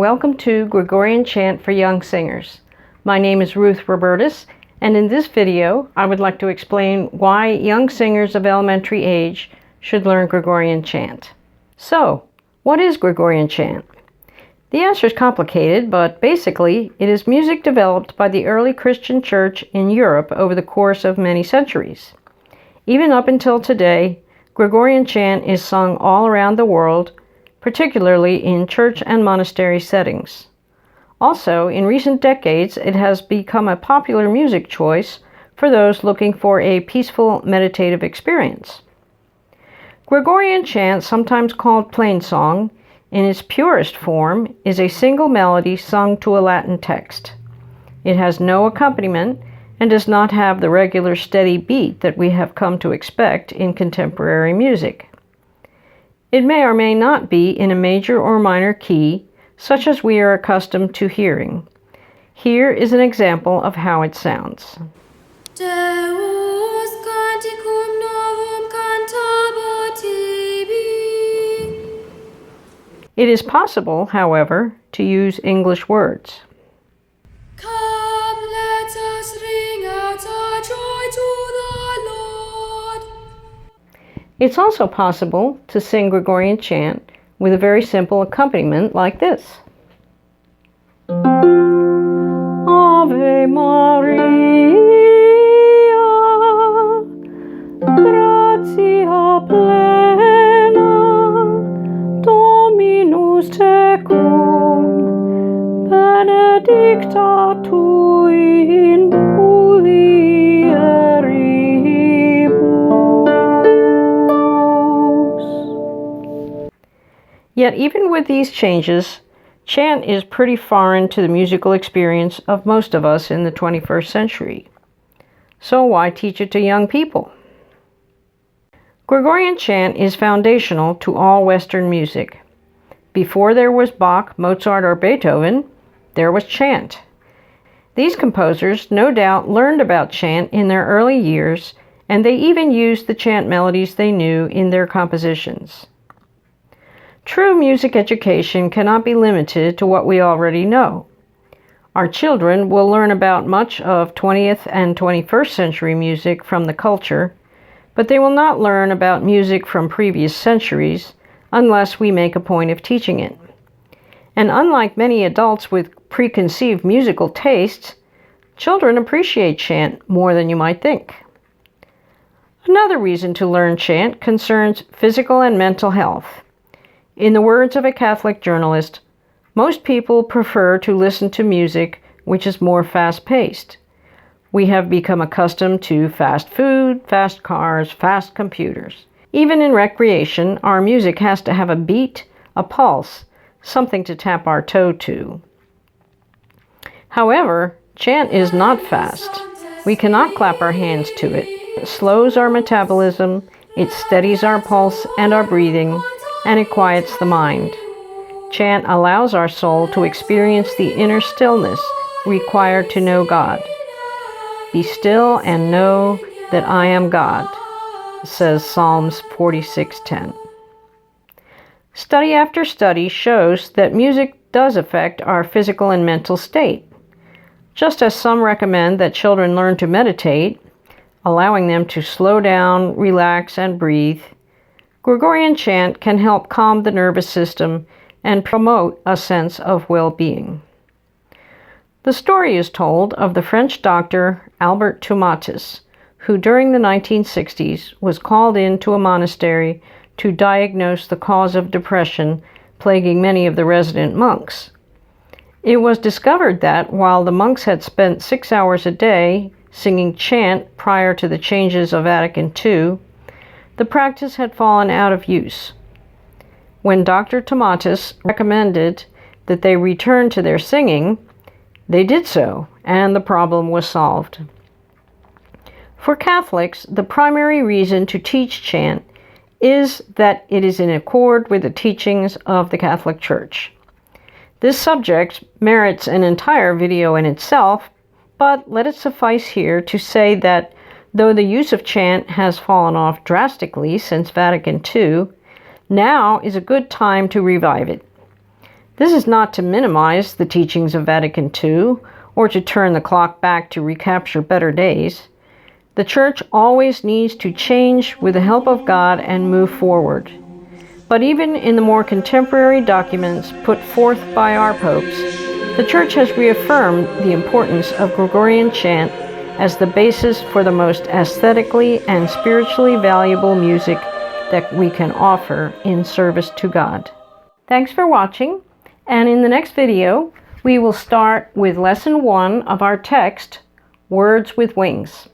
welcome to Gregorian Chant for Young Singers. My name is Ruth Robertus, and in this video I would like to explain why young singers of elementary age should learn Gregorian chant. So, what is Gregorian chant? The answer is complicated, but basically it is music developed by the early Christian church in Europe over the course of many centuries. Even up until today, Gregorian chant is sung all around the world, particularly in church and monastery settings. Also, in recent decades, it has become a popular music choice for those looking for a peaceful meditative experience. Gregorian chant, sometimes called plainsong, in its purest form, is a single melody sung to a Latin text. It has no accompaniment and does not have the regular steady beat that we have come to expect in contemporary music. It may or may not be in a major or minor key, such as we are accustomed to hearing. Here is an example of how it sounds. Deus canticum novum cantabat tibi. It is possible, however, to use English words. Come, let us ring out our joy to the Lord. It's also possible to sing Gregorian chant with a very simple accompaniment like this. Ave Maria, gratia plena, Dominus tecum, benedicta tu in mulieribus. Yet even with these changes, chant is pretty foreign to the musical experience of most of us in the 21st century. So why teach it to young people? Gregorian chant is foundational to all Western music. Before there was Bach, Mozart, or Beethoven, there was chant. These composers no doubt learned about chant in their early years, and they even used the chant melodies they knew in their compositions. True music education cannot be limited to what we already know. Our children will learn about much of 20th and 21st century music from the culture, but they will not learn about music from previous centuries unless we make a point of teaching it. And unlike many adults with preconceived musical tastes, children appreciate chant more than you might think. Another reason to learn chant concerns physical and mental health. In the words of a Catholic journalist, most people prefer to listen to music which is more fast-paced. We have become accustomed to fast food, fast cars, fast computers. Even in recreation, our music has to have a beat, a pulse, something to tap our toe to. However, chant is not fast. We cannot clap our hands to it. It slows our metabolism, it steadies our pulse and our breathing, and it quiets the mind. Chant allows our soul to experience the inner stillness required to know God. Be still and know that I am God, says Psalms 46:10. Study after study shows that music does affect our physical and mental state. Just as some recommend that children learn to meditate, allowing them to slow down, relax, and breathe, Gregorian chant can help calm the nervous system and promote a sense of well-being. The story is told of the French doctor Albert Tomatis, who during the 1960s was called into a monastery to diagnose the cause of depression plaguing many of the resident monks. It was discovered that while the monks had spent 6 hours a day singing chant prior to the changes of Vatican II, the practice had fallen out of use. When Dr. Tomatis recommended that they return to their singing, they did so, and the problem was solved. For Catholics, the primary reason to teach chant is that it is in accord with the teachings of the Catholic Church. This subject merits an entire video in itself, but let it suffice here to say that though the use of chant has fallen off drastically since Vatican II, now is a good time to revive it. This is not to minimize the teachings of Vatican II or to turn the clock back to recapture better days. The Church always needs to change with the help of God and move forward. But even in the more contemporary documents put forth by our popes, the Church has reaffirmed the importance of Gregorian chant as the basis for the most aesthetically and spiritually valuable music that we can offer in service to God. Thanks for watching, and in the next video, we will start with Lesson 1 of our text, Words with Wings.